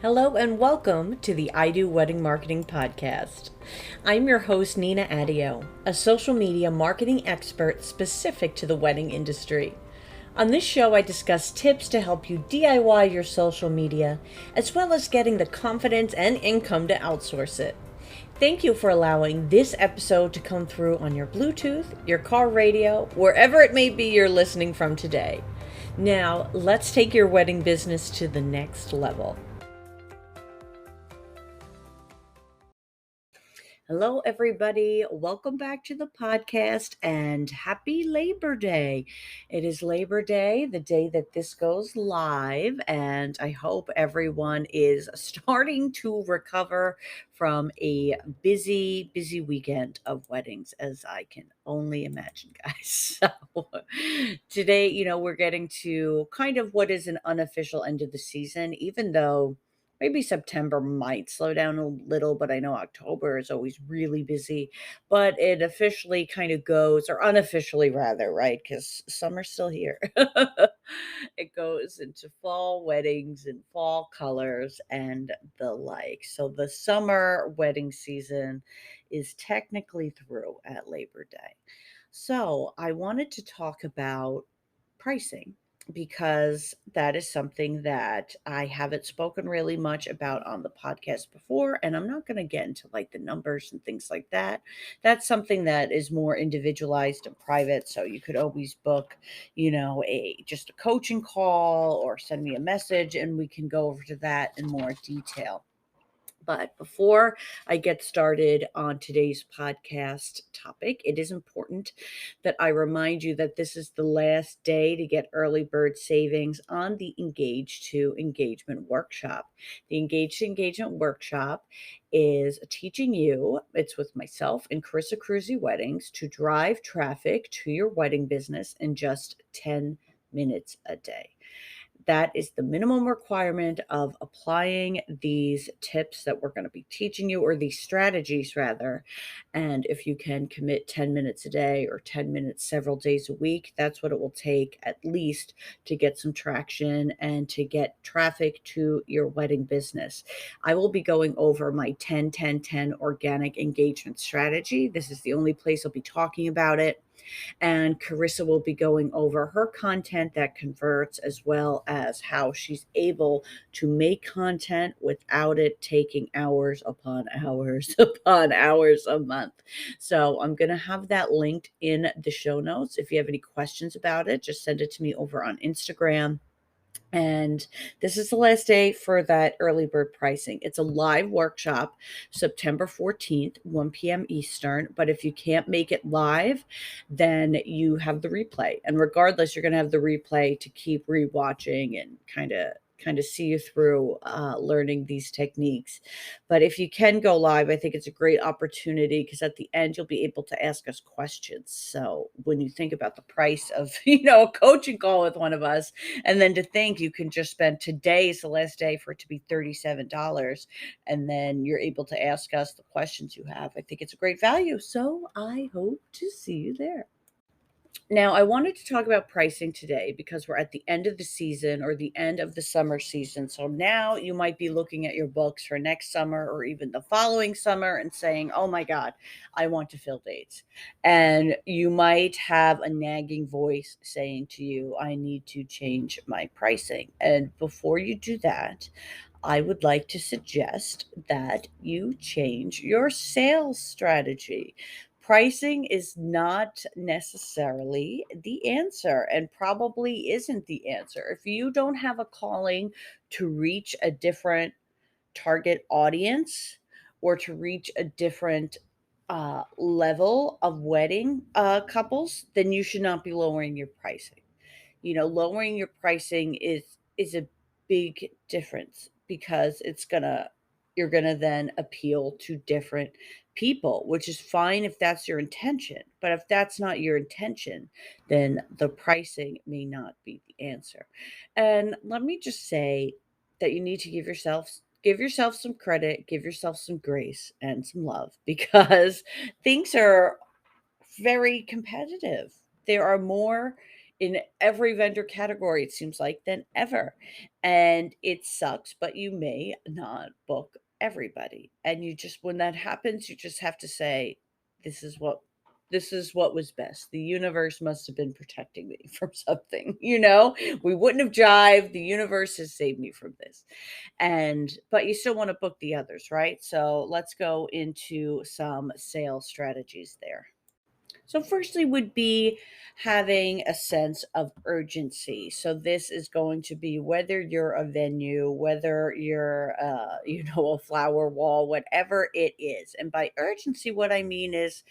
Hello and welcome to the I Do Wedding Marketing Podcast. I'm your host, Nina Adio, a social media marketing expert specific to the wedding industry. On this show, I discuss tips to help you DIY your social media, as well as getting the confidence and income to outsource it. Thank you for allowing this episode to come through on your Bluetooth, your car radio, wherever it may be you're listening from today. Now, let's take your wedding business to the next level. Hello, everybody. Welcome back to the podcast and happy Labor Day. It is Labor Day, the day that this goes live, and I hope everyone is starting to recover from a busy weekend of weddings, as I can only imagine, guys. So, today, we're getting to kind of what is an unofficial end of the season, even though maybe September might slow down a little, but I know October is always really busy. But it officially kind of goes, or unofficially rather, right? Because summer's still here. It goes into fall weddings and fall colors and the like. So the summer wedding season is technically through at Labor Day. So I wanted to talk about pricing because that is something that I haven't spoken really much about on the podcast before. And I'm not going to get into like the numbers and things like that. That's something that is more individualized and private. So you could always book, just a coaching call or send me a message and we can go over to that in more detail. But before I get started on today's podcast topic, it is important that I remind you that this is the last day to get early bird savings on the Engage to Engagement Workshop. The Engage to Engagement Workshop is teaching you, it's with myself and Carissa Cruzy Weddings, to drive traffic to your wedding business in just 10 minutes a day. That is the minimum requirement of applying these tips that we're going to be teaching you, or these strategies rather. And if you can commit 10 minutes a day or 10 minutes several days a week, that's what it will take at least to get some traction and to get traffic to your wedding business. I will be going over my 10-10-10 organic engagement strategy. This is the only place I'll be talking about it. And Carissa will be going over her content that converts, as well as how she's able to make content without it taking hours upon hours upon hours a month. So I'm going to have that linked in the show notes. If you have any questions about it, just send it to me over on Instagram. And this is the last day for that early bird pricing. It's a live workshop, September 14th, 1 p.m. Eastern. But if you can't make it live, then you have the replay. And regardless, you're going to have the replay to keep rewatching and kind of see you through learning these techniques. But if you can go live, I think it's a great opportunity because at the end you'll be able to ask us questions. So when you think about the price of a coaching call with one of us, and then to think you can just spend today's the last day for it to be $37, and then you're able to ask us the questions you have. I think it's a great value. So I hope to see you there. Now, I wanted to talk about pricing today because we're at the end of the season, or the end of the summer season. So now you might be looking at your books for next summer or even the following summer and saying, oh my God, I want to fill dates. And you might have a nagging voice saying to you, I need to change my pricing. And before you do that, I would like to suggest that you change your sales strategy. Pricing is not necessarily the answer, and probably isn't the answer. If you don't have a calling to reach a different target audience, or to reach a different level of wedding couples, then you should not be lowering your pricing. Lowering your pricing is a big difference, because you're gonna then appeal to different people, which is fine if that's your intention. But if that's not your intention, then the pricing may not be the answer. And let me just say that you need to give yourself some credit, give yourself some grace and some love, because things are very competitive. There are more in every vendor category, it seems like, than ever. And it sucks, but you may not book everybody. And you just, when that happens, you just have to say, this is what. This is what was best. The universe must have been protecting me from something, We wouldn't have jived. The universe has saved me from this. But you still want to book the others, right? So let's go into some sales strategies there. So, firstly, would be having a sense of urgency. So, this is going to be whether you're a venue, whether you're, a flower wall, whatever it is. And by urgency, what I mean is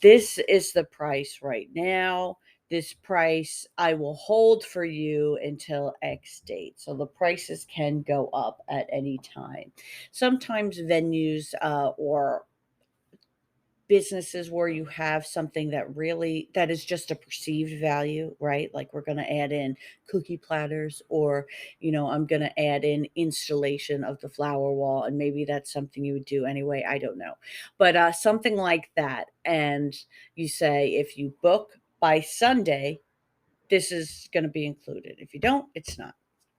this is the price right now. This price I will hold for you until X date. So the prices can go up at any time. Sometimes venues or businesses where you have something that is just a perceived value, right? Like we're going to add in cookie platters, or I'm going to add in installation of the flower wall, and maybe that's something you would do anyway, I don't know. But something like that, and you say if you book by Sunday, this is going to be included. If you don't, it's not,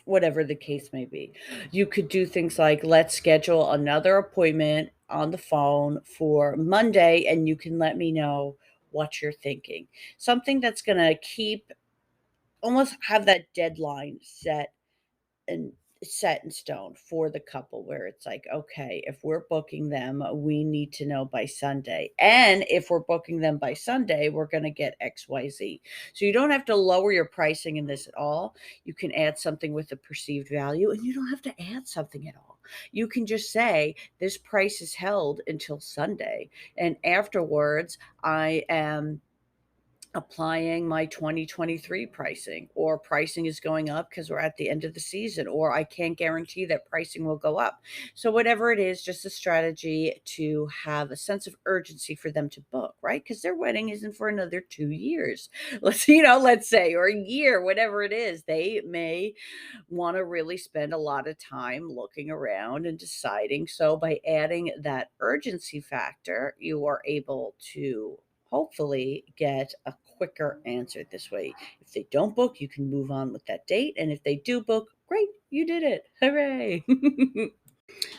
whatever the case may be. You could do things like, let's schedule another appointment on the phone for Monday, and you can let me know what you're thinking. Something that's going to keep, almost have that deadline and set in stone for the couple, where it's like, okay, if we're booking them, we need to know by Sunday. And if we're booking them by Sunday, we're going to get XYZ. So you don't have to lower your pricing in this at all. You can add something with a perceived value, and you don't have to add something at all. You can just say, this price is held until Sunday. And afterwards, I am applying my 2023 pricing, or pricing is going up because we're at the end of the season, or I can't guarantee that pricing will go up. So whatever it is, just a strategy to have a sense of urgency for them to book, right? Because their wedding isn't for another 2 years. Let's say, or a year, whatever it is. They may want to really spend a lot of time looking around and deciding. So by adding that urgency factor, you are able to hopefully get a quicker answer this way. If they don't book, you can move on with that date. And if they do book, great, you did it. Hooray.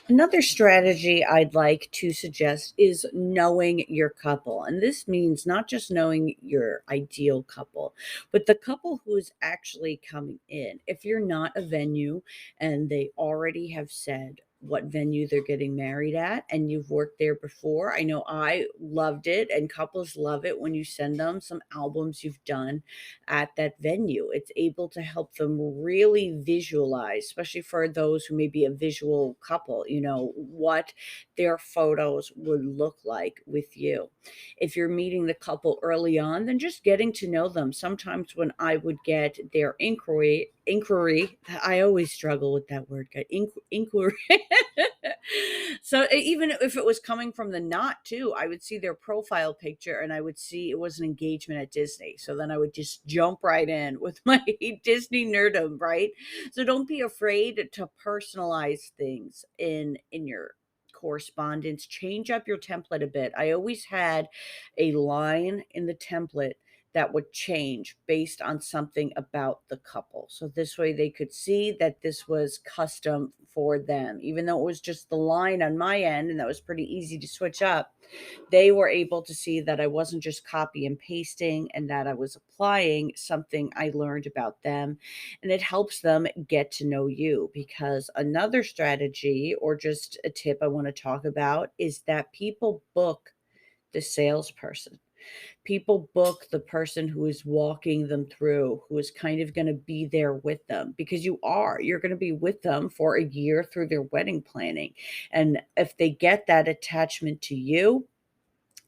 Another strategy I'd like to suggest is knowing your couple. And this means not just knowing your ideal couple, but the couple who is actually coming in. If you're not a venue and they already have said what venue they're getting married at, and you've worked there before, I know I loved it, and couples love it when you send them some albums you've done at that venue. It's able to help them really visualize, especially for those who may be a visual couple, what their photos would look like with you. If you're meeting the couple early on, then just getting to know them. Sometimes when I would get their inquiry, I always struggle with that word, inquiry. So even if it was coming from the knot too, I would see their profile picture and I would see it was an engagement at Disney. So then I would just jump right in with my Disney nerdum, right? So don't be afraid to personalize things in your correspondence. Change up your template a bit. I always had a line in the template that would change based on something about the couple. So this way they could see that this was custom for them. Even though it was just the line on my end and that was pretty easy to switch up, they were able to see that I wasn't just copy and pasting, and that I was applying something I learned about them. And it helps them get to know you, because another strategy, or just a tip I want to talk about, is that people book the salesperson. People book the person who is walking them through, who is kind of going to be there with them, because you're going to be with them for a year through their wedding planning. And if they get that attachment to you,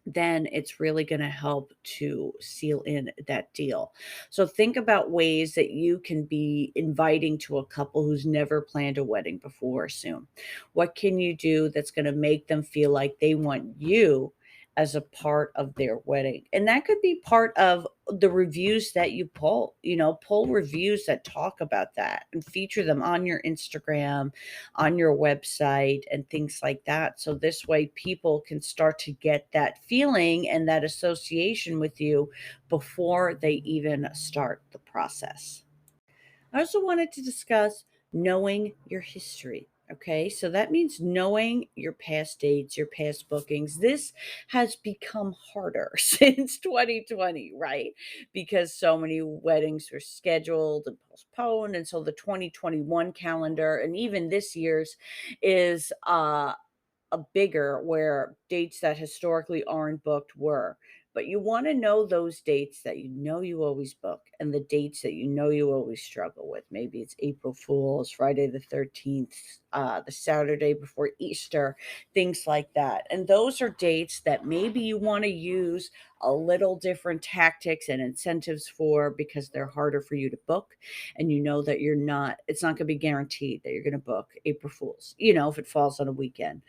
then it's really going to help to seal in that deal. So think about ways that you can be inviting to a couple who's never planned a wedding before or soon. What can you do that's going to make them feel like they want you as a part of their wedding. And that could be part of the reviews that you pull, pull reviews that talk about that and feature them on your Instagram, on your website, and things like that. So this way, people can start to get that feeling and that association with you before they even start the process. I also wanted to discuss knowing your history. Okay, so that means knowing your past dates, your past bookings. This has become harder since 2020, right? Because so many weddings were scheduled and postponed. And so the 2021 calendar and even this year's is a bigger where dates that historically aren't booked were. But you want to know those dates that you know you always book and the dates that you know you always struggle with. Maybe it's April Fool's, Friday the 13th, the Saturday before Easter, things like that. And those are dates that maybe you want to use a little different tactics and incentives for because they're harder for you to book. And you know that it's not going to be guaranteed that you're going to book April Fool's, if it falls on a weekend,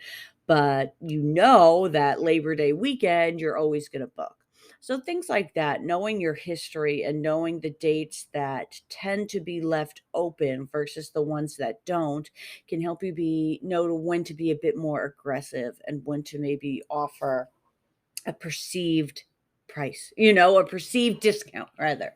but you know that Labor Day weekend, you're always going to book. So things like that, knowing your history and knowing the dates that tend to be left open versus the ones that don't can help you know when to be a bit more aggressive and when to maybe offer a perceived price, a perceived discount rather,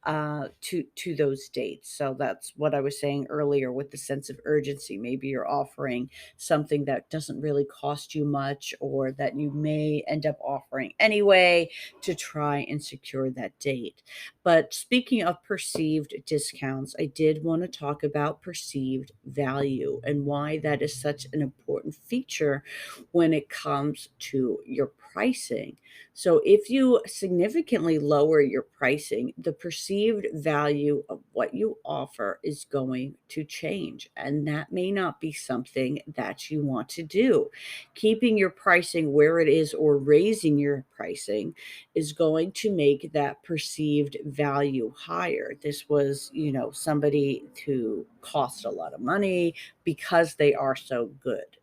to those dates. So that's what I was saying earlier with the sense of urgency. Maybe you're offering something that doesn't really cost you much, or that you may end up offering anyway to try and secure that date. But speaking of perceived discounts, I did want to talk about perceived value and why that is such an important feature when it comes to your pricing. So, if you significantly lower your pricing, the perceived value of what you offer is going to change. And that may not be something that you want to do. Keeping your pricing where it is or raising your pricing is going to make that perceived value higher. This was, somebody who cost a lot of money because they are so good,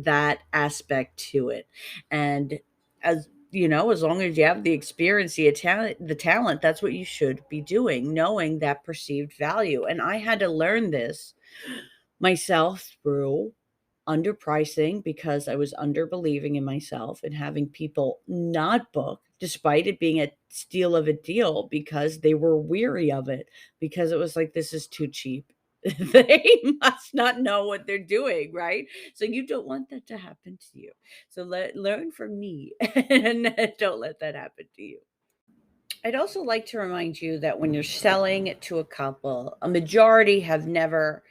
that aspect to it. And as long as you have the experience, the talent, that's what you should be doing, knowing that perceived value. And I had to learn this myself through underpricing because I was underbelieving in myself and having people not book despite it being a steal of a deal because they were weary of it, because it was like, this is too cheap. They must not know what they're doing, right? So you don't want that to happen to you. So learn from me and don't let that happen to you. I'd also like to remind you that when you're selling to a couple, a majority have never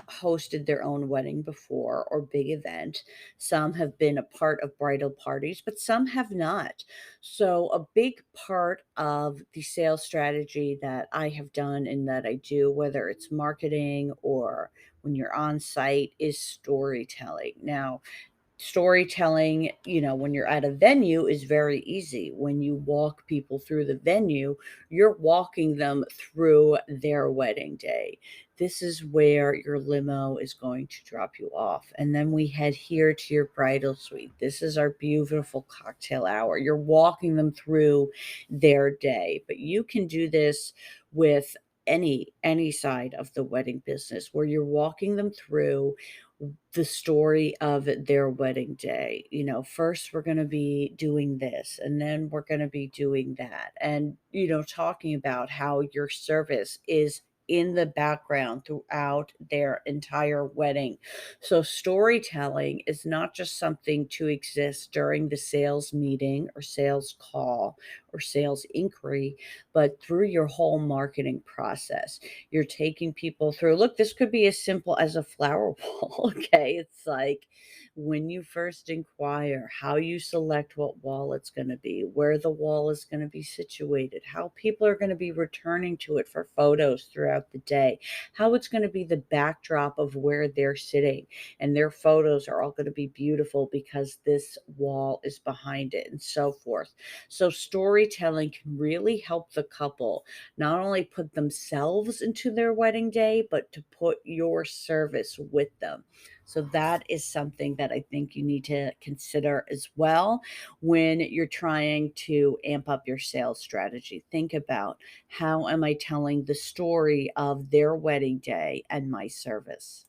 hosted their own wedding before or big event. Some have been a part of bridal parties, but some have not. So, a big part of the sales strategy that I have done and that I do, whether it's marketing or when you're on site, is storytelling. Now, storytelling, when you're at a venue is very easy. When you walk people through the venue, you're walking them through their wedding day. This is where your limo is going to drop you off. And then we head here to your bridal suite. This is our beautiful cocktail hour. You're walking them through their day. But you can do this with any side of the wedding business where you're walking them through the story of their wedding day. First we're going to be doing this and then we're going to be doing that. And, talking about how your service is in the background throughout their entire wedding. So, storytelling is not just something to exist during the sales meeting or sales call or sales inquiry, but through your whole marketing process. You're taking people through, look, this could be as simple as a flower wall. Okay, it's like when you first inquire, how you select what wall it's going to be, where the wall is going to be situated, how people are going to be returning to it for photos throughout the day, how it's going to be the backdrop of where they're sitting, and their photos are all going to be beautiful because this wall is behind it, and so forth. So storytelling can really help the couple not only put themselves into their wedding day, but to put your service with them. So that is something that I think you need to consider as well when you're trying to amp up your sales strategy. Think about, how am I telling the story of their wedding day and my service?